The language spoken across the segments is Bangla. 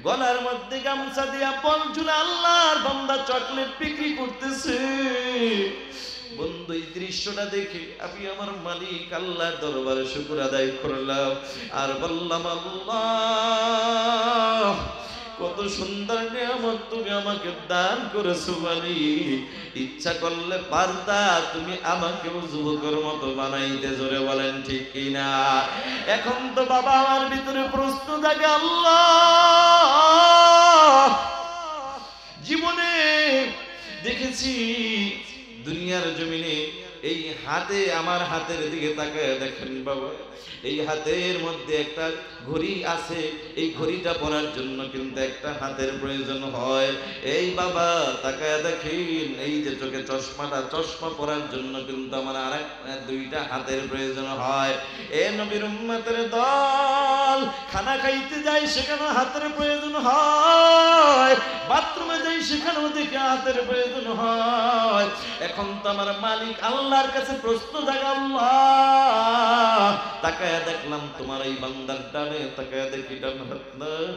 গলার মধ্যে গামছা দিয়া বলছিল আল্লাহর বান্দা চকলেট বিক্রি করতেছে। বন্ধু এই দৃশ্যটা দেখে আমি আমার মালিক আল্লাহর দরবারে শুকর আদায় করলাম আর বললাম আল্লাহ কত সুন্দর নিয়ামত তুমি আমাকে দান করেছো মালিক, ইচ্ছা করলে পারতা তুমি আমাকেও যুবকের মতো বানাইতে। জোরে বলেন ঠিক কিনা? এখন তো বাবা আমার ভিতরে প্রশ্ন জাগে, আল্লাহ জীবনে দেখেছি দুনিয়ার জমিনে এই হাতে, আমার হাতের দিকে তাকায় দেখেন বাবা, এই হাতের মধ্যে একটা ঘড়ি আছে, এই ঘড়িটা পরার জন্য কিন্তু একটা হাতের প্রয়োজন হয়। এই বাবা তাকায় দেখেন, এই যে চোখে চশমাটা, চশমা পরার জন্য কিন্তু আমার আরেক দুইটা হাতের প্রয়োজন হয়। এ নবীর উম্মতের দল, খানা খাইতে যায় সেখানে হাতের প্রয়োজন হয়, বাথরুমে যাই সেখানেও দেখে হাতের প্রয়োজন হয়। এখন তো আমার মালিক আল্লাহর কাছে প্রশ্ন জাগে, আল্লাহ তাকায় দেখলাম তোমার এই বান্দার ডানে তাকায় দেখি ডান হাত নাই,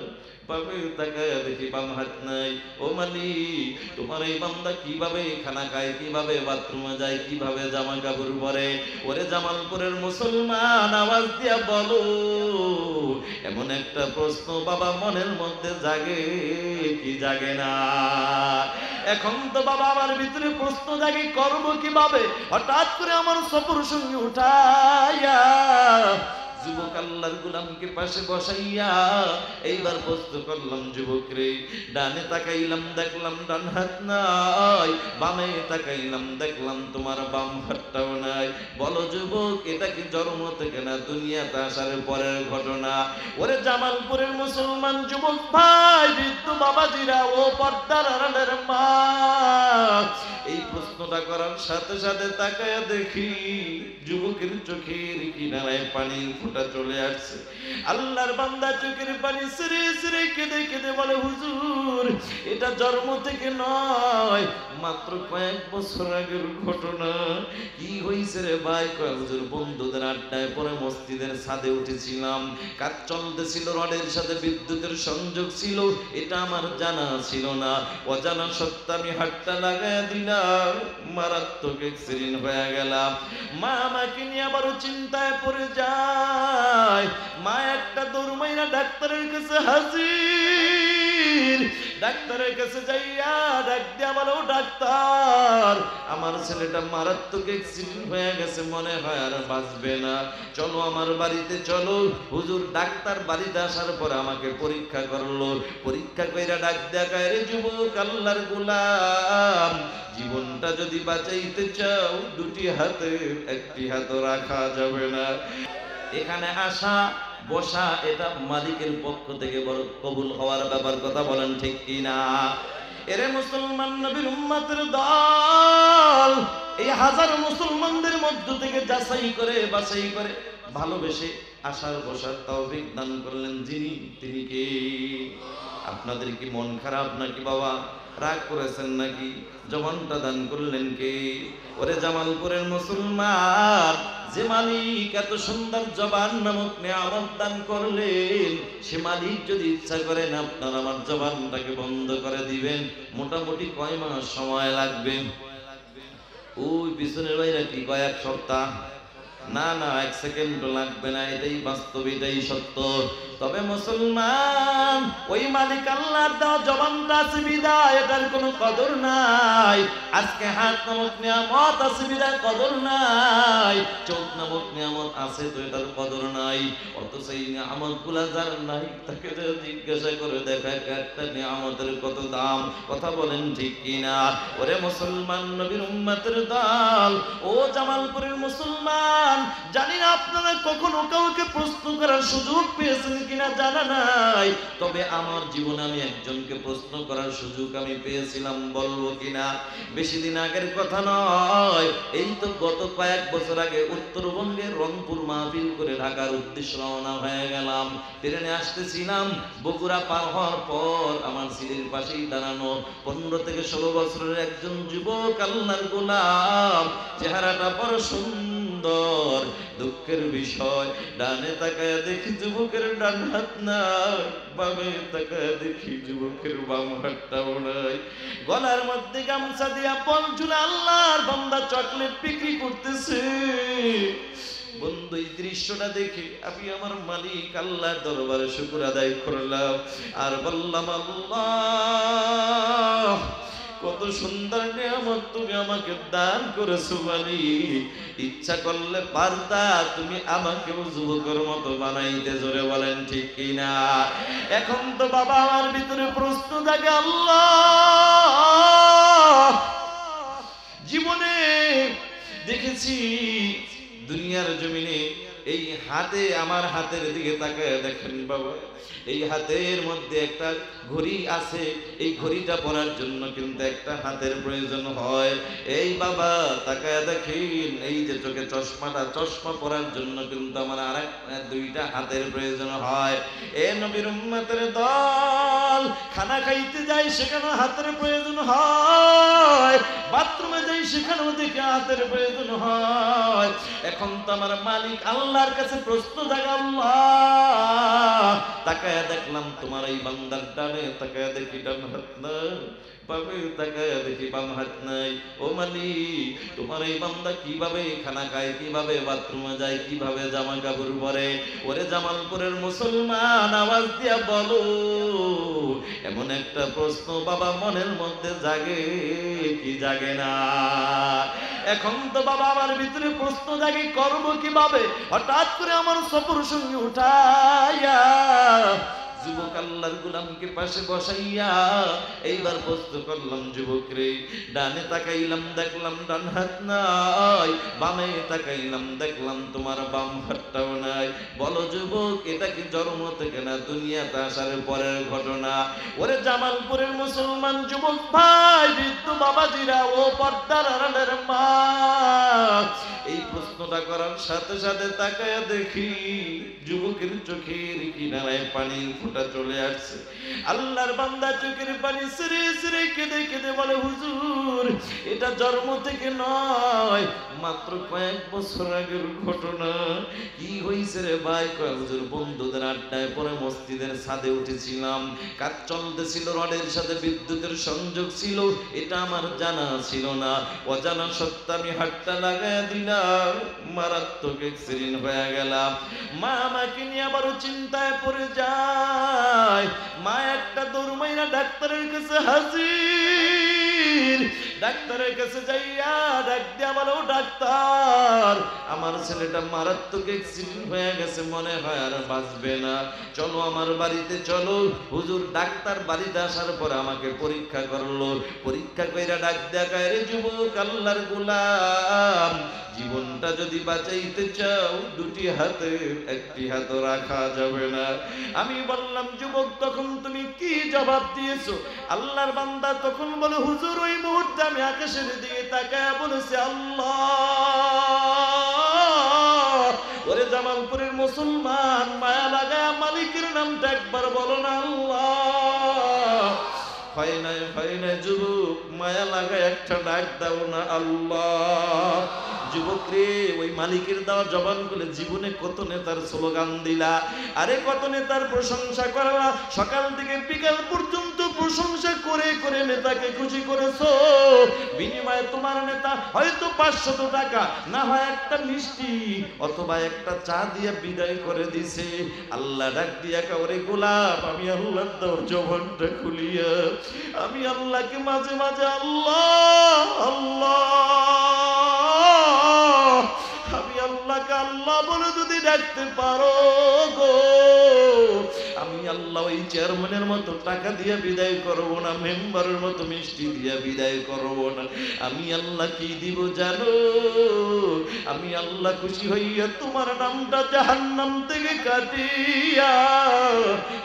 বামে তাকায় দেখি বাম হাত নাই। ও মালিক তোমার এই বান্দা কিভাবে খানা খায়, কিভাবে বাথরুমে যায়, কিভাবে জামা কাপড় পরে? ওরে জামালপুরের মুসলমান আওয়াজ দিয়া বলো, এমন একটা প্রশ্ন বাবা মনের মধ্যে জাগে কি জাগে না? এখন তো বাবা আমার ভিতরে প্রশ্ন জাগে করবো কিভাবে? হঠাৎ করে আমার সফর সঙ্গে উঠাইয়া যুবক আল্লাহর গোলামকে পাশে বসাইয়া এইবার প্রশ্ন করলাম, যুবক রে ডানে তাকাইলাম দেখলাম ডান হাত নাই, বামে তাকাইলাম দেখলাম তোমার বাম হাতটাও নাই। বলো যুবক এটা কি জন্ম থেকে না দুনিয়াতে আসার পরের ঘটনা? ওরে জামালপুরের মুসলমান যুবক ভাই, বৃদ্ধ বাবাজিরা, ও পর্দার আড়ালের মা, এই প্রশ্নটা করার সাথে সাথে তাকায়া দেখি যুবকের চোখের কিনারায় পানি ফোঁটা চলে আসছে। আল্লাহর বান্দা চোখের পানি সিরে সিরে কেঁদে কেঁদে বলে, হুজুর এটা জন্ম থেকে নয়, মাত্র কয়েক বছর আগের ঘটনা। কি হয়েছে রে ভাই? কয় হুজুর বন্ধুদের আড্ডায় পরে মসজিদের ছাদে উঠেছিলাম, কাজ চলতেছিল, রডের সাথে বিদ্যুতের সংযোগ ছিল, এটা আমার জানা ছিল না, অজানা সত্ত্বে আমি হাতটা লাগায় দিলাম, মারাত্মক অ্যাক্সিডেন্ট হয়ে গেলাম। মা আমাকে নিয়ে আবারও চিন্তায় পড়ে যায়। মা একটা দৌড় মাইরা ডাক্তারের কাছে হাজির। ডাক্তারের কাছে যাইয়া ডাক দিয়া বলো, ডাক্তার আমার ছেলেটা মারাত্মক অ্যাক্সিডেন্ট হয়ে গেছে, মনে হয় আর বাঁচবে না, চলো আমার বাড়িতে চলো। হুজুর ডাক্তার বাড়িতে আসার পর আমাকে পরীক্ষা করলো, পরীক্ষা কইরা ডাক দিয়া কয়, রে যুবক আল্লাহর গোলাম, জীবনটা যদি বাঁচাইতে চাও দুটি হাতে একটি হাত রাখা যাবে না। এখানে আসা বসা এটা মালিকের পক্ষ থেকে বড় কবুল হওয়ার ব্যাপার, কথা বলেন ঠিক কিনা? এরে মুসলমান নবীর উম্মতের দল, এই হাজার মুসলমানদের মধ্য থেকে যাচাই করে বাছাই করে ভালোবেসে আসার বসার তৌফিক দান করলেন যিনি, তিনি কে? আপনাদের কি মন খারাপ নাকি বাবা? রাগ করেছেন নাকি? জবানটা দান করলেন কে? ওরে জামালপুরের মুসলমান, যে মালিক এত সুন্দর জবান নামক নিয়ামত দান করলেন, সে মালিক যদি ইচ্ছা করেন আপনার আমার জবানটাকে বন্ধ করে দিবেন, মোটামুটি কয় মাস সময় লাগবে? ওই পিছনের বাইরে কি কয়েক সপ্তাহ? না না, এক সেকেন্ডও লাগবে না, এটাই বাস্তব, এটাই সত্য। তবে মুসলমান, ওই মালিক আল্লাহর দেওয়া জবানটা আছে বিদায় এটার কোনো কদর নাই। আজকে হাত নামক নিয়ামত আছে বিদায় কদর নাই, চোখ নামক নিয়ামত আছে তো এটার কদর নাই। অথচ এই নিয়ামত গুলা যার নাই তাকে জিজ্ঞাসা করে দেখা একটা নিয়ামতের কত দাম, কথা বলেন ঠিক কিনা? ওরে মুসলমান নবীর উম্মতের দল, ও জামালপুরের মুসলমান, জানি না আপনারা কখনো কাউকে প্রশ্ন করার সুযোগ পেয়েছেন কিনা জানা নাই, তবে আমার জীবনে আমি একজনকে প্রশ্ন করার সুযোগ আমি পেয়েছিলাম, বলবো কিনা? বেশি দিন আগের কথা নয়, এই তো গত কয়েক বছর আগে উত্তরবঙ্গের রংপুর মাহফিল করে ঢাকার উদ্দেশ্যে রওনা হয়ে গেলাম। ট্রেনে আসতেছিলাম, বগুড়া পার হওয়ার পর আমার সিটের পাশেই দাঁড়ানো 15 থেকে 16 বছরের একজন যুবক আল্লাহর গোলাম, চেহারাটা বড় সুন্দর, সুন্দর, দুঃখের বিষয় ডানে তাকায় দেখি যুবকের ডান হাত নাই, বামে তাকায় দেখি যুবকের বাম হাতটাও নাই। গলার মধ্যে গামছা দিয়া পঞ্চুল আল্লাহর বান্দা চকলেট বিক্রি করতেছে। বন্ধু এই দৃশ্যটা দেখে আমি আমার মালিক আল্লাহর দরবারে শুকর আদায় করলাম আর বললাম, আল্লাহ কত সুন্দর নিয়ামত তুমি আমাকে দান করেছো মালিক, ইচ্ছা করলে পারতা তুমি আমাকেও যুবকের মতো বানাইতে। জোরে বলেন ঠিক কিনা? এখন তো বাবা আমার ভিতরে প্রশ্ন জাগে, আল্লাহ জীবনে দেখেছি দুনিয়ার জমিনে এই হাতে, আমার হাতের দিকে তাকায় দেখেন বাবা, এই হাতের মধ্যে একটা ঘড়ি আছে, এই ঘড়িটা পরার জন্য কিন্তু একটা হাতের প্রয়োজন হয়। এই বাবা তাকায় দেখেন, এই যে চোখে চশমাটা, চশমা পরার জন্য কিন্তু আমার আরেক দুইটা হাতের প্রয়োজন হয়। এ নবীর উম্মতের দল, খানা খাইতে যায় সেখানে হাতের প্রয়োজন হয়, বাথরুমে যাই সেখানেও দেখে হাতের প্রয়োজন হয়। এখন তো আমার মালিক আল্লাহর কাছে প্রশ্ন জাগে, আল্লাহ তাকায় দেখলাম তোমার এই বান্দার ডানে তাকায় দেখি ডান হাত নাই, বামে তাকায় দেখি বাম হাত নাই। ও মালিক তোমার এই বান্দা কিভাবে খানা খায়, কিভাবে বাথরুমে যায়, কিভাবে জামা কাপড় পরে? ওরে জামালপুরের মুসলমান আওয়াজ দিয়া বলো, এমন একটা প্রশ্ন বাবা মনের মধ্যে জাগে কি জাগে না? এখন তো বাবা আমার ভিতরে প্রশ্ন জাগে, করবো কিভাবে? হঠাৎ করে আমার সফর সঙ্গে উঠাইয়া যুবক আল্লাহর গোলামকে পাশে বসাইয়া এইবার প্রশ্ন করলাম, যুবক রে, ডানে তাকাইলাম দেখলাম ডান হাত নাই, বামে তাকাইলাম দেখলাম তোমার বাম হাতটাও নাই। বলো যুবক, এটা কি জন্ম থেকে না দুনিয়াতে আসার পরের ঘটনা? ওরে জামালপুরের মুসলমান যুবক ভাই, বৃদ্ধ বাবাজিরা, ও পর্দার আড়ালের মা, এই প্রশ্নটা করার সাথে সাথে তাকায়া দেখি যুবকের চোখের কিনারায় পানি ফোঁটা চলে আসছে। আল্লাহর বান্দা চোখের পানি ছেড়ে ছেড়ে কেঁদে কেঁদে বলে, হুজুর এটা জন্ম থেকে নয়, মাত্র কয়েক বছর আগের ঘটনা। কি হয়েছে রে ভাই? কয় হুজুর, বন্ধুদের আড্ডায় পরে মসজিদের ছাদে উঠেছিলাম, কাজ চলতেছিল, রডের সাথে বিদ্যুতের সংযোগ ছিল, এটা আমার জানা ছিল না, অজানা সত্ত্বে আমি হাতটা লাগায় দিলাম, মারাত্মক অ্যাক্সিডেন্ট হয়ে গেলাম। মা আমাকে নিয়ে আবারও চিন্তায় পড়ে যায়। মা একটা দৌড় মাইরা ডাক্তারের কাছে হাজির। ডাক্তারের কাছে যাইয়া ডাক দিয়া বলো, ডাক্তার আমার ছেলেটা মারাত্মক অ্যাক্সিডেন্ট হয়ে গেছে, মনে হয় আর বাঁচবে না, চলো আমার বাড়িতে চলো। হুজুর ডাক্তার বাড়িতে আসার পর আমাকে পরীক্ষা করলো, পরীক্ষা কইরা ডাক দিয়া কয়, রে যুবক আল্লাহর গোলাম, জীবনটা যদি বাঁচাইতে চাও দুটি হাতে একটি হাত রাখা যাবে না। আমি বললাম, যুবক তখন তুমি কি জবাব দিয়েছো? আল্লাহর বান্দা তখন বলে, হুজুর ওই মুহূর্তে আমি আকাশের দিকে তাকায় বলেছি, আল্লাহ। ওরে জামালপুরের মুসলমান, মায়া লাগায় মালিকের নামটা একবার বলো না, আল্লাহ। হয় নাই যুবক, মায়া লাগায় একটা ডাক দাও না, আল্লাহ। যুবক রে, ওই মালিকের দেওয়া জবান গুলো জীবনে কত নেতার স্লোগান দিলা, আরে কত নেতার প্রশংসা করলা, সকাল থেকে বিকাল পর্যন্ত প্রশংসা করে করে নেতাকে খুশি করেছো, বিনিময়ে তোমার নেতা হয়তো 500 টাকা, না হয় একটা মিষ্টি অথবা একটা চা দিয়ে বিদায় করে দিছে। আল্লাহ ডাক দিয়া কাউরে, গোলাপ আমি আল্লাহর দেওয়া জবানটা খুলিয়া আমি আল্লাহকে মাঝে মাঝে আল্লাহ আল্লাহ, আমি আল্লাহকে আল্লাহ বলে যদি ডাকতে পারো গো, আমি আল্লাহ ওই চেয়ারম্যানের মতো টাকা দিয়ে বিদায় করব না, মেম্বারের মতো মিষ্টি দিয়ে বিদায় করব না, আমি আল্লাহ কি দিব জানো? আমি আল্লাহ খুশি হইয়া তোমার নামটা জাহান্নাম থেকে কাটিয়া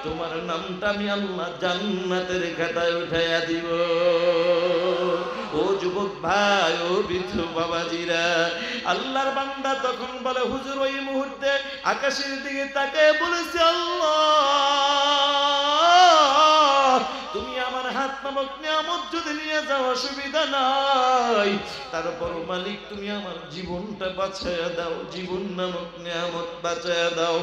তোমার নামটা আমি আল্লাহ জান্নাতের খাতায় উঠাইয়া দিব। ও যুবক ভাই, ও বৃদ্ধ বাবাজিরা, আল্লাহর বান্দা তখন বলে, হুজুর ওই মুহূর্তে আকাশের দিকে তাকায় বলেছে, আল্লাহ তুমি আমার হাত হাত নামক নিয়ামত যদি নিয়ে যাও অসুবিধা নাই, তারপর মালিক তুমি আমার জীবনটা বাঁচায়া দাও, জীবন নামক নিয়ামত বাঁচায়া দাও।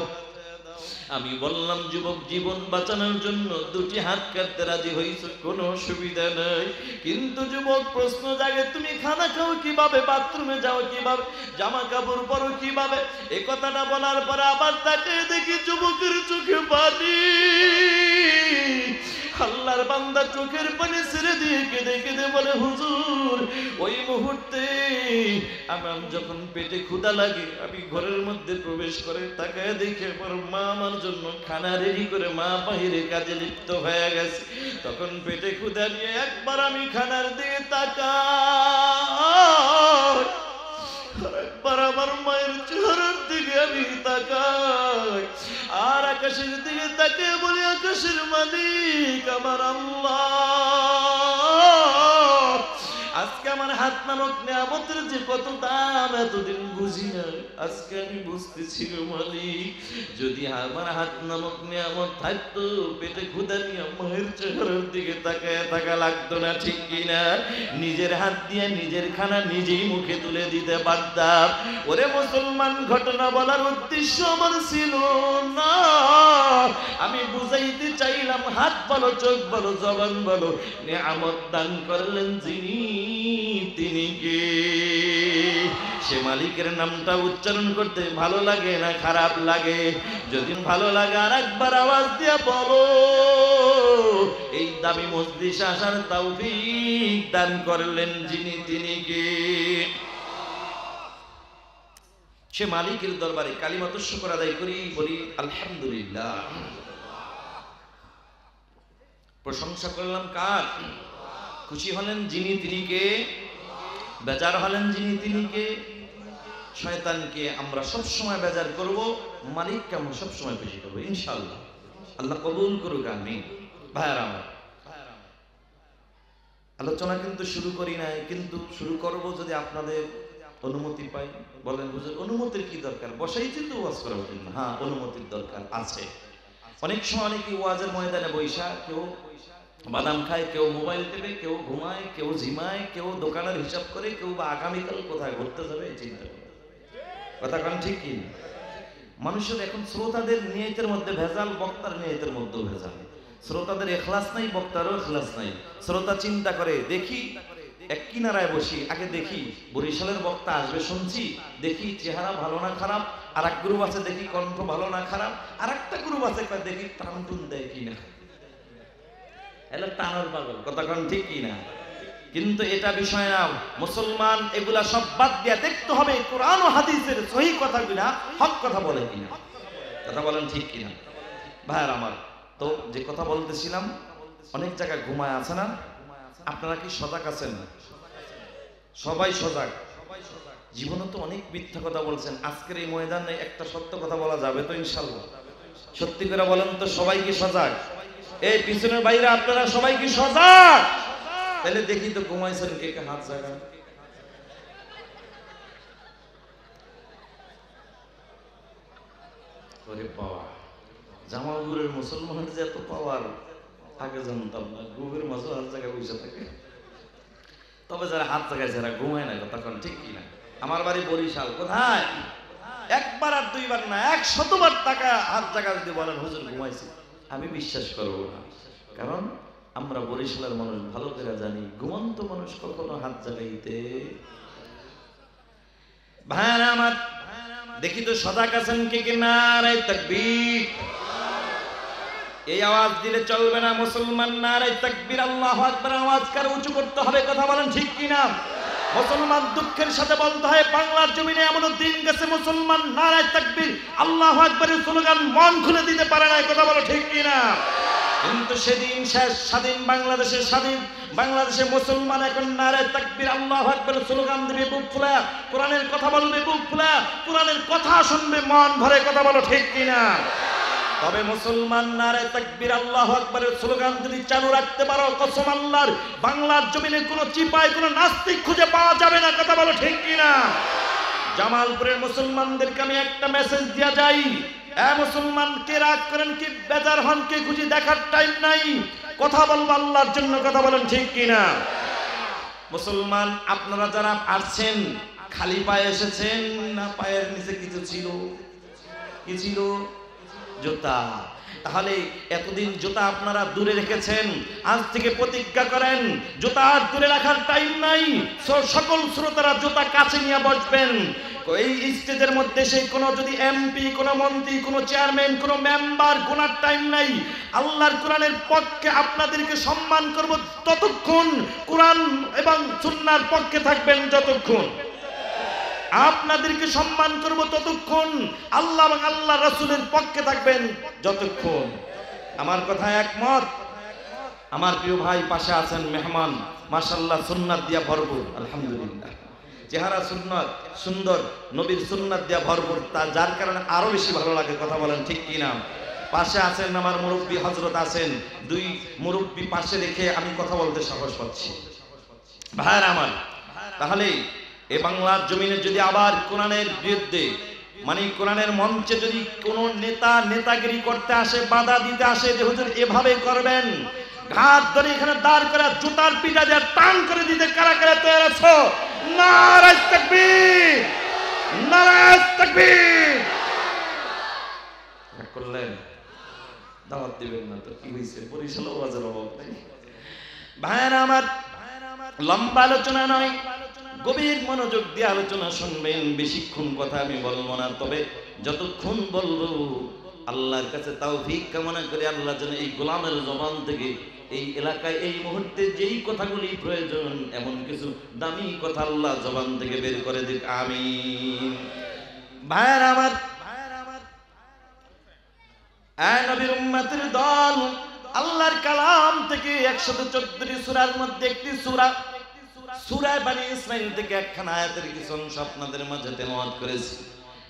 আমি বললাম, যুবক, জীবন বাঁচানোর জন্য দুটি হাত কাটতে রাজি হইছো, কোনো অসুবিধা নাই। কিন্তু যুবক, প্রশ্ন জাগে, তুমি খানা খাও কিভাবে, বাথরুমে যাও কিভাবে, জামা কাপড় পরো কিভাবে? এই কথাটা বলার পরে আবার তাকে দেখি যুবকের চোখে পানি। আল্লাহর বান্দা চোখের পানি ছেড়ে দিয়ে কেঁদে কেঁদে বলে, হুজুর, ওই মুহূর্তে আমার যখন পেটে ক্ষুধা লাগে, আমি ঘরের মধ্যে প্রবেশ করে তাকায় দেখে আমার মা আমার জন্য খানা রেডি করে মা বাহিরে কাজে লিপ্ত হয়ে গেছে। তখন পেটে ক্ষুধা নিয়ে একবার আমি খানার দিকে তাকাই, একবার আমার মায়ের চেহারার দিকে আমি তাকাই, আর আকাশের দিকে তাকে বলি, আকাশের মালিক আমার আল্লাহ, আজকে আমার হাত নামক নিয়ামতের যে কত দাম এতদিন বুঝি না, আজকে আমি বুঝতেছি মালিক। যদি আমার হাত নামক নিয়ামত থাকতো, পেটে ক্ষুধা নিয়ে মায়ের চেহারার দিকে তাকায় থাকা লাগতো না, ঠিক কিনা? নিজের হাত দিয়ে নিজের খানা নিজেই মুখে তুলে দিতে পারতাম। ওরে মুসলমান, ঘটনা বলার উদ্দেশ্য আমার ছিল না, আমি বুঝাইতে চাইলাম, হাত বলো, চোখ বলো, জবান বলো, নিয়ামত দান করলেন যিনি, তিনি কে? সে মালিকের নামটা উচ্চারণ করতে ভালো লাগে না খারাপ লাগে? যদি ভালো লাগে আর একবার আওয়াজ দিয়ে বলো। এই দামি মজলিসে আসার তৌফিক দান করলেন যিনি, তিনি কে? সে মালিকের দরবারে কালিমাত শুকর আদায় করি, বলি আলহামদুলিল্লাহ। প্রশংসা করলাম কার? খুশি হলেন যিনি, তিনি কে? বেজার হলেন যিনি, তিনি কে? শয়তানকে আমরা সব সময় বেজার করব, মালিককে আমরা সব সময় খুশি করব ইনশাআল্লাহ। আল্লাহ কবুল করুক, আমিন। ভাইরা আমার, আলোচনা কিন্তু শুরু করি নাই, কিন্তু শুরু করব যদি আপনাদের অনুমতি পাই। বলেন হুজুর, অনুমতির কি দরকার? বসাইছি তো ওয়াজ করার জন্য। হ্যাঁ, অনুমতির দরকার আছে। অনেক সময় অনেকে ওয়াজের ময়দানে বৈশা কেউ বাদাম খায়, কেউ মোবাইল টেপে, কেউ ঘুমায়, কেউ ঝিমায়, কেউ দোকানের হিসাব করে, কেউ বা আগামীকাল কোথায় ঘুরতে যাবে এই চিন্তা করে। কথা কারণ ঠিক কি? মানুষের এখন শ্রোতাদের নিয়তের মধ্যে ভেজাল, বক্তার নিয়তের মধ্যেও ভেজাল। শ্রোতাদের এখলাস নাই, বক্তারও এখলাস নাই। শ্রোতা চিন্তা করে, দেখি এক কিনারায় বসি, আগে দেখি বরিশালের বক্তা আসবে শুনছি, দেখি চেহারা ভালো না খারাপ, আর এক গ্রুপ আছে দেখি কণ্ঠ ভালো না খারাপ, আর একটা গ্রুপ আছে দেখি টান টুন দেয় কিনা, এলা টানার পাগল। কথা কারণ ঠিক কিনা? কিন্তু এটা বিষয় না। মুসলমান এগুলা সব বাদ দিয়ে দেখতে হবে কোরআন ও হাদিসের সহি কথাগুলা হক কথা বলে কিনা। কথা বলেন ঠিক কিনা? ভাইয়ার আমার, তো যে কথা বলতেছিলাম, অনেক জায়গায় ঘুমায় আছে না? আপনারা কি সজাগ আছেন? সবাই সজাগ। জীবনে তো অনেক মিথ্যা কথা বলছেন, আজকের এই ময়দানে একটা সত্য কথা বলা যাবে তো ইনশাআল্লাহ? সত্যি করে বলেন তো, সবাই কি সজাগ? এই পিছনের বাইরে আপনারা সবাই কি সজাগ? তাহলে দেখি তো ঘুমাইছেন কে কে, হাত জায়গা। ওরে বাবা, জামালপুরের মুসলমানের যে এত পাওয়ার, আগে জানতাম না। গুবের মাঝে হাত জায়গায় বসে থাকে, তবে যারা হাত জায়গায় যারা ঘুমায় না, তখন ঠিক কিনা? আমার বাড়ি বরিশাল। কোথায়? একবার আর দুইবার না, 100বার টাকা হাত জায়গা যদি বলেন হুজুর ঘুমাইছি, আমি বিশ্বাস করবো না। কারণ আমরা বরিশালের মানুষ ভালো করে জানি, ঘুমন্ত মানুষ কখনো হাত জাগাইতে। ভাইরা আমার, দেখি তো সজাগ আছেন কে কে? নারে তাকবীর। এই আওয়াজ দিলে চলবে না মুসলমান। নারে তাকবীর, আল্লাহু আকবার আওয়াজ করে উঁচু করতে হবে। কথা বলেন ঠিক কিনা? মুসলমান দুঃখের সাথে বলতে হয়, বাংলার জমিনে এমন দিন গেছে মুসলমান নারে তাকবীর আল্লাহু আকবারের স্লোগান মন খুলে দিতে পারে না। কথা বলো ঠিক কিনা? কিন্তু সেদিন শেষ, স্বাধীন বাংলাদেশের স্বাধীন বাংলাদেশে মুসলমান এখন নারে তাকবীর আল্লাহু আকবারের স্লোগান দিবে বুক ফুলা, কোরআনের কথা বলবে বুক ফুলা, কোরআনের কথা শুনবে মন ভরে। কথা বলো ঠিক কিনা? তবে মুসলমান নারে তাকবীর আল্লাহু আকবারের স্লোগান যদি চালু রাখতে পারো, কসম আল্লাহর, বাংলার জমিনে কোনো চিপায় কোনো নাস্তিক খুঁজে পাওয়া যাবে না। কথা বলো ঠিক কিনা? জামালপুরের মুসলমানদেরকে আমি একটা মেসেজ দিয়া যাই, এ মুসলমান, কে রাগ করেন, কি বেজার হন, কে খুঁজে দেখার টাইম নাই। কথা বলবো আল্লাহর জন্য, কথা বলেন ঠিক কিনা? মুসলমান আপনারা যারা আসছেন খালি পায়ে এসেছেন না পায়ের নিচে কিছু ছিল? কি ছিল? জুতা। তাহলে এতদিন জুতা আপনারা দূরে রেখেছেন, আজ থেকে প্রতিজ্ঞা করেন জুতা আর দূরে রাখার টাইম নাই। সকল শ্রোতারা জুতা কাছে নিয়ে বসবেন। এই স্টেজের মধ্যে সেই কোনো যদি এমপি, কোনো মন্ত্রী, কোনো চেয়ারম্যান, কোনো মেম্বার গোনার টাইম নাই। আল্লাহর কোরআনের পক্ষে আপনাদেরকে সম্মান করব ততক্ষণ, কোরআন এবং সুন্নাহর পক্ষে থাকবেন যতক্ষণ। আপনাদেরকে সম্মান করব ততক্ষণ, আল্লাহ এবং আল্লাহ রাসূলের পক্ষে থাকবেন যতক্ষণ। আমার কথা একমত? আমার প্রিয় ভাই পাশে আছেন মেহমান, মাশাআল্লাহ সুন্নাত দিয়া ভরপুর, আলহামদুলিল্লাহ। চেহারা সুন্নাত সুন্দর, নবীর সুন্নাত দিয়া ভরপুর, তা যার কারণে আরো বেশি ভালো লাগে, কথা বলেন ঠিক কিনা? পাশে আছেন আমার মুরব্বী হযরত আছেন, দুই মুরব্বী পাশে রেখে আমি কথা বলতে সাহস পাচ্ছি। ভাইরা আমার, তাহলে এ বাংলার জমিনে যদি আবার কোরআনের বিরুদ্ধে, মানে কোরআনের মঞ্চে যদি কোনো নেতা নেতাগিরি করতে আসে, বাধা দিতে আসে যে হুজুর এভাবে করবেন, ঘাট ধরে এখানে দাঁড় করে জুতার পিটা দিয়ে টান করে দিতে কারা কারা তৈরি আছো? নারে তাকবীর, নারে তাকবীর করলেন। দাওয়াত দিবেন না তো কি হইছে? বরিশাল ওয়াজের অভাব নাই। ভাইরা আমার, লম্বা আলোচনা নয়, গভীর মনোযোগ দিয়ে আলোচনা শুনবেন। বেশিক্ষণ কথা আমি বলবো না, তবে যতক্ষণ বলবো আল্লাহর কাছে তৌফিক কামনা করে আল্লাহ যেন এই গোলামের জবান থেকে এই এলাকায় এই মুহূর্তে যেই কথাগুলি প্রয়োজন এমন কিছু দামি কথা আল্লাহ জবান থেকে বের করে দিক, আমিন। ভাইরা আমার, আয় নবীর উম্মতের দল, আল্লাহর কালাম থেকে 114টি সূরার মধ্যে একটি সূরা, সূরা বনী ইসরাঈল থেকে একখানা আয়াতের কিছু অংশ আপনাদের মাঝে তেলাওয়াত করেছি।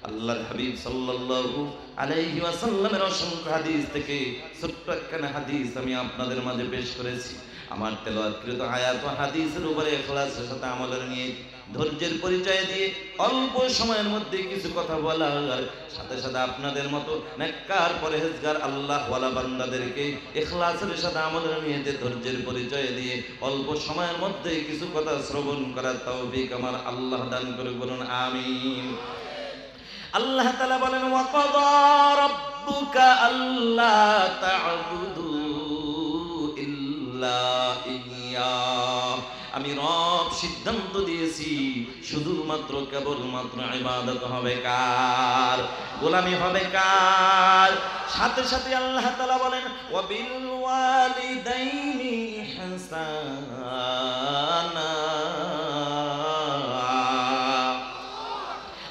আল্লাহর হাবিব সাল্লাল্লাহু আলাইহি ওয়াসাল্লামের অসংখ্য হাদিস থেকে ছোট্ট একখানা হাদিস আমি আপনাদের মাঝে পেশ করেছি। আমার তেলাওয়াতকৃত আয়াত ও হাদিসের উপরে ইখলাসের সাথে আমলের নিয়ে ধৈর্যের পরিচয় দিয়ে অল্প সময়ের মধ্যে কিছু কথা বলার সাথে সাথে আপনাদের মতো নেককার পরহেজগার আল্লাহওয়ালা বান্দাদেরকে ইখলাসের সাথে আমলের নিয়ে ধৈর্যের পরিচয় দিয়ে অল্প সময়ের মধ্যে কিছু কথা শ্রবণ করার তৌফিক আমার আল্লাহ দান করে, বলুন আমিন। আল্লাহ তাআলা বলেন, ওয়া ক্বাদা রাব্বুকা আল্লা তা'বুদু ইল্লা ইয়্যা, আমি রব সিদ্ধান্ত দিয়েছি শুধুমাত্র কেবলমাত্র ইবাদত হবে কার? গোলামি হবে কার? সাথে সাথে আল্লাহ তাআলা বলেন, ওয়া বিল ওয়ালিদাইনি ইহসানা,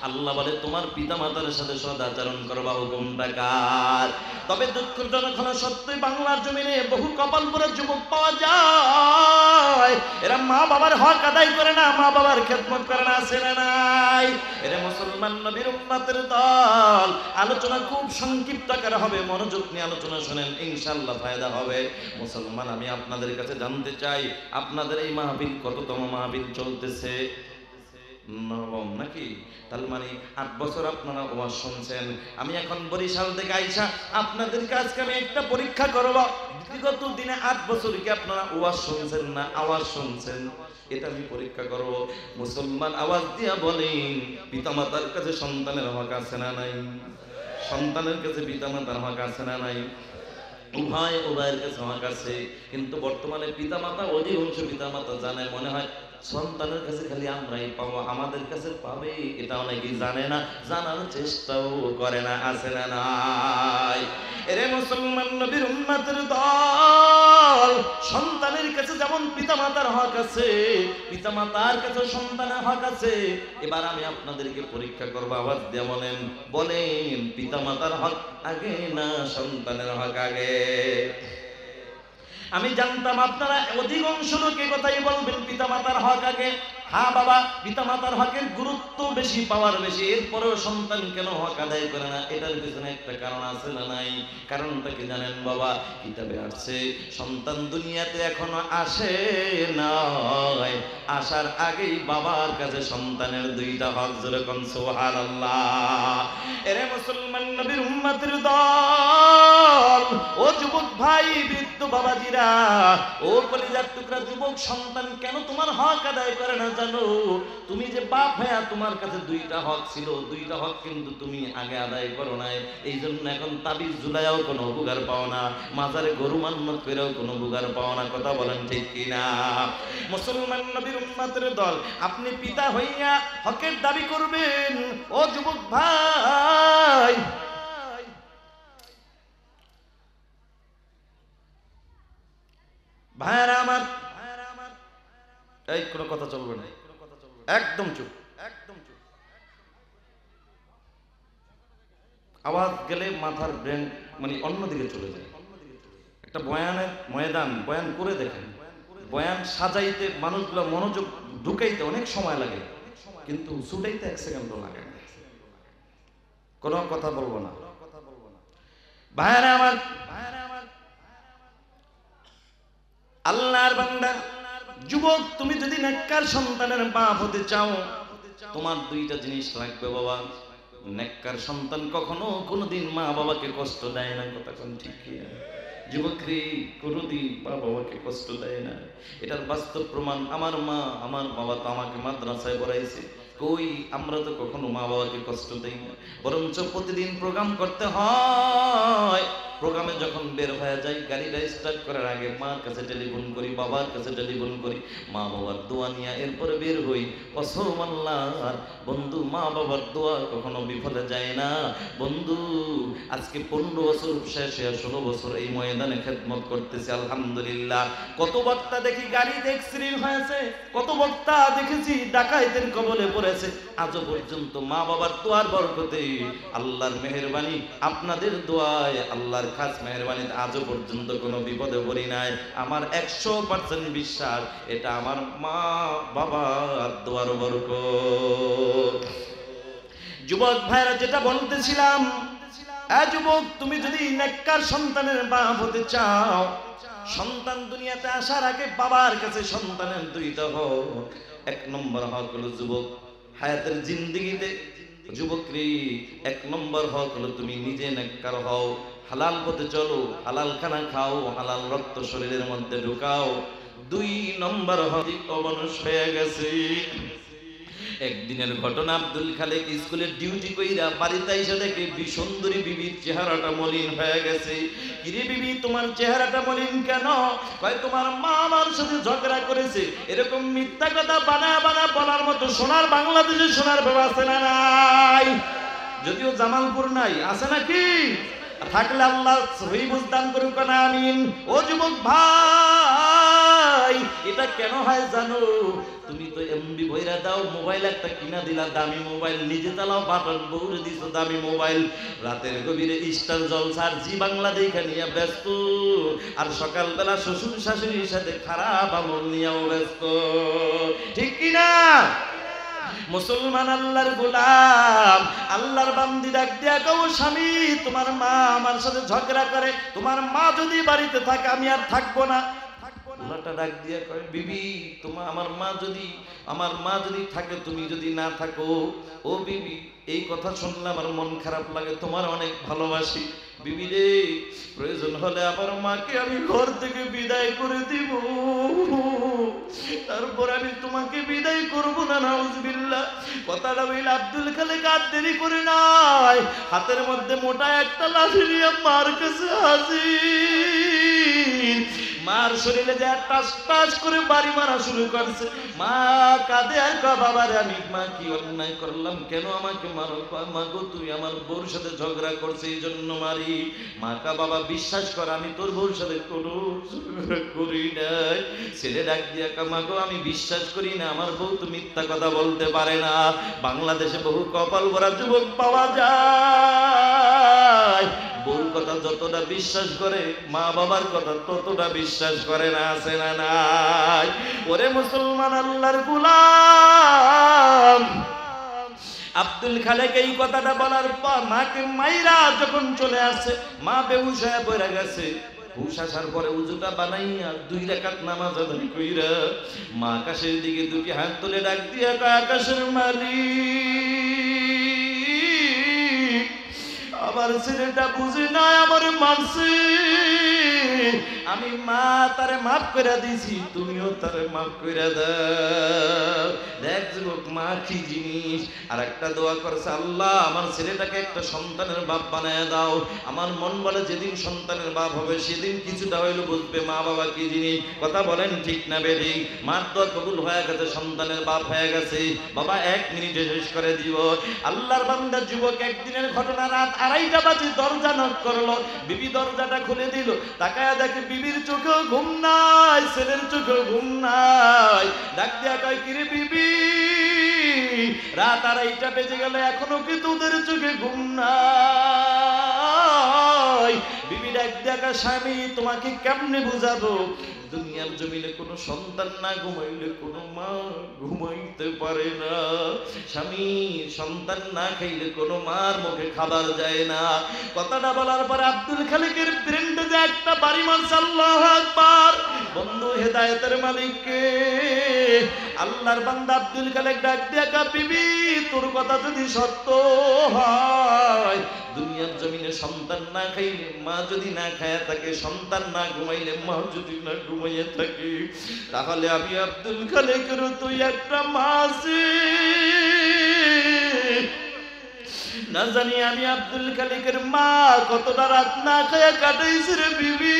আল্লাহ বলে তোমার পিতামাতার সাথে সদাচরণ করবা, হুকুমটা কার? তবে দুঃখজনক হলো সত্যই বাংলার জমিনে বহু কপালপুরা যুবক পাওয়া যায়, এরা মা বাবার হক আদায় করে না, মা বাবার খেদমত করে না, আছে না নাই? এরা মুসলমান নবীর উম্মতের দল। আলোচনা খুব সংক্ষিপ্ত আকারে হবে, মনোযোগ নিয়ে আলোচনা শুনেন, ইনশাআল্লাহ ফায়দা হবে। মুসলমান, আমি আপনাদের কাছে জানতে চাই আপনাদের এই মাহফিল কততম মাহফিল চলতেছে? নবম নাকি? তার মানে 8 বছর আপনারা ওয়াজ শুনছেন। আমি এখন বরিশাল থেকে আইসা আপনাদের কাছে আমি একটা পরীক্ষা করব, বিগত দিনে 8 বছর কি আপনারা ওয়াজ শুনছেন না আওয়াজ শুনছেন? এটা আমি পরীক্ষা করব। মুসলমান, আওয়াজ দিয়া বলেন, পিতামাতার কাছে সন্তানের হক আছে না নাই? সন্তানের কাছে পিতামাতার হক আছে না নাই? উভয়ের কাছে হক আছে, কিন্তু বর্তমানে পিতামাতা, অধিকাংশ পিতামাতা জানে মনে হয় সন্তানের কাছে খালি আমরাই পাবো, আমাদের কাছে পাবে এটা অনেকেই জানে না, জানার চেষ্টাও করে না, আছে না নাই? এরে মুসলমান নবীর উম্মতের দল, সন্তানের কাছে যেমন পিতামাতার হক আছে, পিতামাতার কাছে সন্তানের হক আছে। এবার আমি আপনাদেরকে পরীক্ষা করবো, আওয়াজ দিয়ে বলেন, বলেন পিতামাতার হক আগে না সন্তানের হক আগে? আমি জানতাম আপনারা অধিকাংশ লোক এই কথাই বলবেন পিতামাতার হক আগে, হ্যাঁ বাবা, পিতামাতার হকের গুরুত্ব বেশি, পাওয়ার বেশি, এরপরেও সন্তান কেন হক আদায় করে না? এটার পিছনে একটা কারণ আছে না নাই? কারণটা কি জানেন বাবা? কিতাবে আসছে সন্তান দুনিয়াতে এখনো আসে নাই, আসার আগেই বাবার কাছে সন্তানের দুইটা হক। যেরকম সুবহানাল্লাহ। এরে মুসলমান নবীর উম্মতের দল, ও যুবক ভাই, বৃদ্ধ বাবাজিরা, ও কলিজার টুকরা যুবক সন্তান কেন তোমার হক আদায় করে না জানো? তুমি যে বাপ ভাইয়া, তোমার কাছে দুইটা হক ছিল, দুইটা হক কিন্তু তুমি আগে আদায় করো নাই। এই জন্য এখন তাবিজ ঝুলাইয়াও কোনো উপকার পাও না, মাজারে গরু মান্নত করেও কোনো উপকার পাও না। কথা বলেন ঠিক কিনা? মুসলমান নবীর উম্মতের দল, আপনি পিতা হইয়া হকের দাবি করবেন। ও যুবক ভাই, ভাইরা আমার, এই কোনো কথা চলবে না, একদম চুপ, একদম চুপ। আওয়াজ গেলে মাথার ব্রেন মানে অন্যদিকে চলে যায়। একটা বয়ানের ময়দান, বয়ান করে দেখেন, বয়ান সাজাইতে মানুষগুলো মনোযোগ ঢুকাইতে অনেক সময় লাগে, কিন্তু ছুটাইতে 1 সেকেন্ডও লাগে না। কোনো কথা বলবো না। ভাইরা আমার, আল্লাহর বান্দা যুবক, তুমি যদি নেককার সন্তানের বাপ হতে চাও, তোমার দুইটা জিনিস লাগবে বাবা। নেককার সন্তান কখনো কোনোদিন মা বাবাকে কষ্ট দেয় না। কথা কোন ঠিক কি? যুবকরি কোনোদিন মা বাবাকে কষ্ট দেয় না। এটার বাস্তব প্রমাণ আমার মা, আমার বাবা তো আমাকে মাদ্রাসায় পড়াইছে। কই, আমরা তো কখনো মা বাবাকে কষ্ট দেই না, বরঞ্চ প্রতিদিন প্রোগ্রাম করতে হয়। প্রোগ্রামে যখন বের হয়ে যাই, গাড়িটা স্টার্ট করার আগে মার কাছে টেলিফোন করি, বাবার কাছে টেলিফোন করি, মা বাবার দোয়া নিয়ে এরপরে বের হই। কসম আল্লাহর বন্ধু, মা বাবার দোয়া কখনো বিফলে যায় না বন্ধু। আজকে 15 বছর শেষ হয়ে 16 বছর এই ময়দানে খেদমত করতেছি, আলহামদুলিল্লাহ। কত বক্তা দেখি গাড়িতে অ্যাক্সিডেন্ট হয়েছে, কত বক্তা দেখেছি ডাকাইতের কবলে পড়েছে। আজও পর্যন্ত মা বাবার দোয়ার বরকতে, আল্লাহর মেহেরবানি, আপনাদের দোয়ায়, আল্লাহর খাস মেহেরবানিতে আজও পর্যন্ত কোনো বিপদে পড়ি নাই। আমার 100% বিশ্বাস এটা আমার মা বাবার দোয়ার বরকত। যুবক ভাইরা, যেটা বলতেছিলাম, যুবক, তুমি যদি নেককার সন্তানের বাপ হতে চাও, সন্তান দুনিয়াতে আসার আগে বাবার কাছে সন্তানের দুইটা হক। 1 নম্বর হক হলো যুবক, হায়াতের জিন্দেগিতে যুবকরি 1 নম্বর হক হলো তুমি নিজে নেককার হও, হালাল পথে চলো, হালাল খানা খাও, হালাল রক্ত শরীরের মধ্যে ঢুকাও। 2 নম্বর হক অবনশ হয়ে গেছে। একদিনের ঘটনা, আব্দুল খালেক স্কুলের ডিউটি কইরা বাড়িতে এসে দেখে সুন্দরী বিবির চেহারাটা মলিন হয়ে গেছে। কিরে বিবি, তোমার চেহারাটা মলিন কেন? কয়, তোমার মা আমার সাথে ঝগড়া করেছে। এরকম মিথ্যা কথা বানা বানা বলার মতো সোনার বাংলাদেশে সোনার ব্যবস্থা নাই, যদিও জামালপুর নাই, আছে নাকি? থাকলে আল্লাহ সহি বুঝদান করুক না, আমিন। ও যুবক ভাই, এটা কেন হয় জানো? তুমি তো এমবি ভইরা দাও, মোবাইল একটা কিনা দিলা, দামি মোবাইল, নিজে চালাও, বাটন বউরে দিছো দামি মোবাইল, রাতের গভীরে স্টার জলসার জি বাংলা দেখে নিয়ে ব্যস্ত, আর সকালবেলা শ্বশুর শাশুড়ির সাথে খারাপ আমল নিয়েও ব্যস্ত, ঠিক কিনা? মুসলমান আল্লাহর গোলাম, আল্লাহর বান্দি ডাক দিয়া কও, স্বামী, তোমার মা আমার সাথে ঝগড়া করে, তোমার মা যদি বাড়িতে থাকে আমি আর থাকবো না। ওনাটা ডাক দিয়া কয়, বিবি, আমার মা যদি থাকে, তুমি যদি না থাকো, ও বিবি, এই কথা শুনলে আমার মন খারাপ লাগে, তোমার অনেক ভালোবাসি। বিবি রে, প্রয়োজন হলে আমার মাকে আমি ঘর থেকে বিদায় করে দিব, তারপর আমি তোমাকে বিদায় করব না। নাউজুবিল্লাহ। কথাটা বলে আব্দুল খালেক আর দেরি করে নাই, হাতের মধ্যে মোটা একটা লাঠি নিয়ে মার কাছে হাজির। মার শরীরে যা টাস টাস করে বাড়ি মারা শুরু করছে। মা কাঁদে আর কয়, বাবারে, আমি মা কি অন্যায় করলাম, কেন আমাকে মারো? মা গো, তুই আমার বউর সাথে ঝগড়া করছে, এই জন্য মারি। মা কা, বাবা, বিশ্বাস কর, আমি তোর বউর সাথে কোনো ঝগড়া করি নাই। ছেলে ডাক দিয়া কা, মা গো, আমি বিশ্বাস করি না, আমার বউ তো মিথ্যা কথা বলতে পারে না। বাংলাদেশে বহু কপাল ভরা যুবক পাওয়া যায়, বউর কথা যতটা বিশ্বাস করে মা বাবার কথা ততটা বিশ্বাস করে না, আছে না নাই? ওরে মুসলমান আল্লাহর গোলাম, আব্দুল খালেক এই কথাটা বলার পর মাকে মাইরা যখন চলে আসছে, মা বেহুশ হয়ে পড়ে গেছে। হুশ আসার পরে উজুটা বানাইয়া 2 রাকাত নামাজ আদায় কইরা মা আকাশের দিকে দুটি হাত তুলে ডাক দিয়া কয়, আকাশের মালিক, আমার ছেলেটা বুঝি না আমার মারছে, আমি মা তারে মাফ করে দিছি, তুমিও তারে মাফ করে দাও। দেখ যুবক, মা কি জিনিস। আর একটা দোয়া করছে, আল্লাহ আমার ছেলেটাকে একটা সন্তানের বাপ বানায় দাও। আমার মন বলে যেদিন সন্তানের বাপ হবে সেদিন কিছুটা হইলো বুঝবে মা বাবা কি জিনিস। কথা বলেন ঠিক না বেরি? মার দোয়া কবুল হয়ে গেছে, সন্তানের বাপ হয়ে গেছে। বাবা 1 মিনিটে শেষ করে দিব। আল্লাহর বান্দা যুবক, একদিনের ঘটনা, রাত 2:30 বাজে দরজা নক করলো। বিবি দরজাটা খুলে দিল, তাকায়া দেখে বিবির চোখেও ঘুম নাই, ছেলের চোখেও ঘুম নাই। ডাক দিয়া কয়, কিরে বিবি, রাত 2:30 বেজে গেল, এখনো কি তোদের চোখে ঘুম নাই? বিবি ডাক দিয়া কয়, স্বামী তোমাকে কেমনে বুঝাবো, দুনিয়ার জমিনে কোনো সন্তান না ঘুমাইলে কোনো মা ঘুমাইতে পারে না। স্বামী, সন্তান না খাইলে কোনো মার মুখে খাবার যায় না। কথাটা বলার পর আব্দুল খালেকের ব্রেন্ডে যে একটা বাড়ি মারছে। আল্লাহু আকবার। বন্ধু, হেদায়েতের মালিক কে? আল্লাহর বান্দা আব্দুল খালেক ডাক দিয়া কয়, বিবি তোর কথা যদি সত্য হয়, দুনিয়ার জমিনে সন্তান না খাইলে, মা যদি না খায় থাকে, সন্তান না ঘুমাইলে, মা যদি না ঘুমাইয়া থাকে, তাহলে আমি আব্দুল খালেকের তুই একটা মাসি। না জানি আমি আব্দুল খালেকের মা কতটা রাত না খায়া কাটাইছে রে বিবি।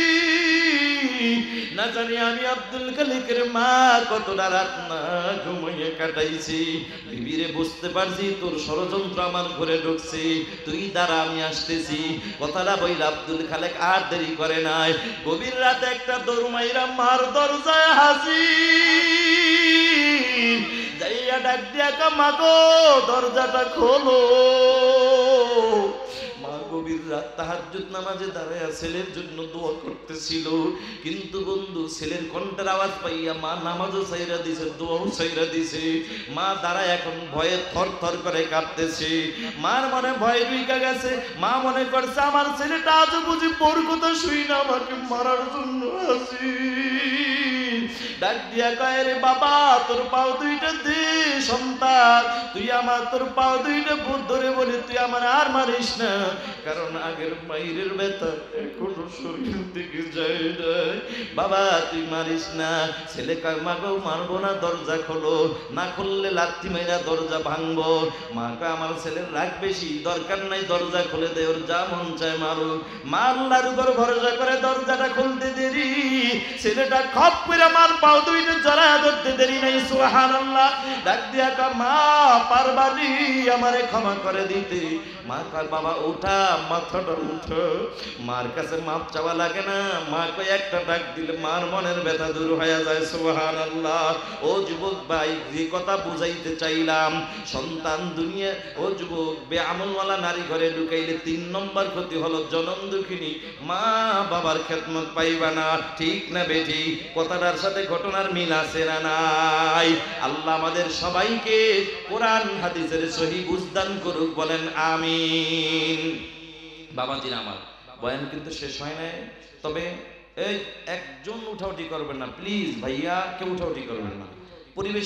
না জানি আমি আব্দুল খালেকের মা কতটা রাত না ঘুমাইয়া কাটাইছি। বিবিরে, বুঝতে পারছি তোর ষড়যন্ত্র আমার ঘরে ঢুকছে, তুই দাঁড়া আমি আসতেছি। কথাটা বইলা আব্দুল খালেক আর দেরি করে নাই, গভীর রাতে একটা দৌড় মাইরা মার দরজায় হাজির। যাইয়া ডাক দিয়া কয়, মা গো দরজাটা খোলো। মা গভীর রাত তাহাজ্জুদ নামাজে দাঁড়ায়া ছেলের জন্য দোয়া করতেছিল, কিন্তু বন্ধু ছেলের কণ্ঠের আওয়াজ পাইয়া মা নামাজও ছাইরা দিছে, দোয়াও ছাইরা দিছে। মা দাঁড়ায় এখন ভয়ে থরথর করে কাঁপতেছে। মার মনে ভয় ঢুইকা গেছে। মা মনে করছে আমার ছেলেটা আজও বুঝি বোর কথা শুই না আমাকে মারার জন্য আসি। ডাক দিয়া কয়, রে বাবা তোর পাও 2টা দে সন্তান, তুই আমার তোর পাও 2টা বুধ ধরে বলি তুই আমার আর মারিস না, কারণ আগের মাইরের ব্যথা এখনো শরীর থেকে যায় না। বাবা তুই মারিস না। ছেলে কয়, মা গো মারবো না, দরজা খোলো, না খুললে লাথি মাইরা দরজা ভাঙবো। মা কয়, আমার ছেলের রাগ বেশি, দরকার নাই, দরজা খুলে দে, ওর যা মন চায় মারুক। মা আল্লাহর উপর ভরসা করে দরজাটা খুলতে দেরি, ছেলেটা খপ করে মার পাও 2টা জড়ায়া ধরতে দেরি নাই। সুবহানাল্লাহ। ডাক দিয়া কয়, মা পারবানি আমারে ক্ষমা করে দিতে? মা কয়, বাবা ওঠা, মাথাটা উঠো। মার কাছে মাপ চাওয়া লাগে না। মা কয়, একটা ডাক দিলে মার মনের ব্যথা দূর হয়ে যায়। সুবহানাল্লাহ। ও যুবক ভাই, যে কথা বুঝাইতে চাইলাম, সন্তান দুনিয়া, ও যুবক, বেআমলওয়ালা নারী ঘরে ঢুকাইলে 3 নম্বর ক্ষতি হলো জনম দুঃখিনী, মা বাবার খেদমত পাইবা না। ঠিক না বেটি? কথাটার সাথে ঘটনার মিল আছে না নাই? আল্লাহ আমাদের সবাইকে কোরআন হাদিসের সহি বুঝদান করুক, বলেন আমিন। বাবাজিরা আমার, বয়ান কিন্তু শেষ হয় নাই, তবে এই একজন উঠাউঠি করবেন না প্লিজ, ভাইয়া কেউ উঠাউঠি করবেন না। পরিবেশ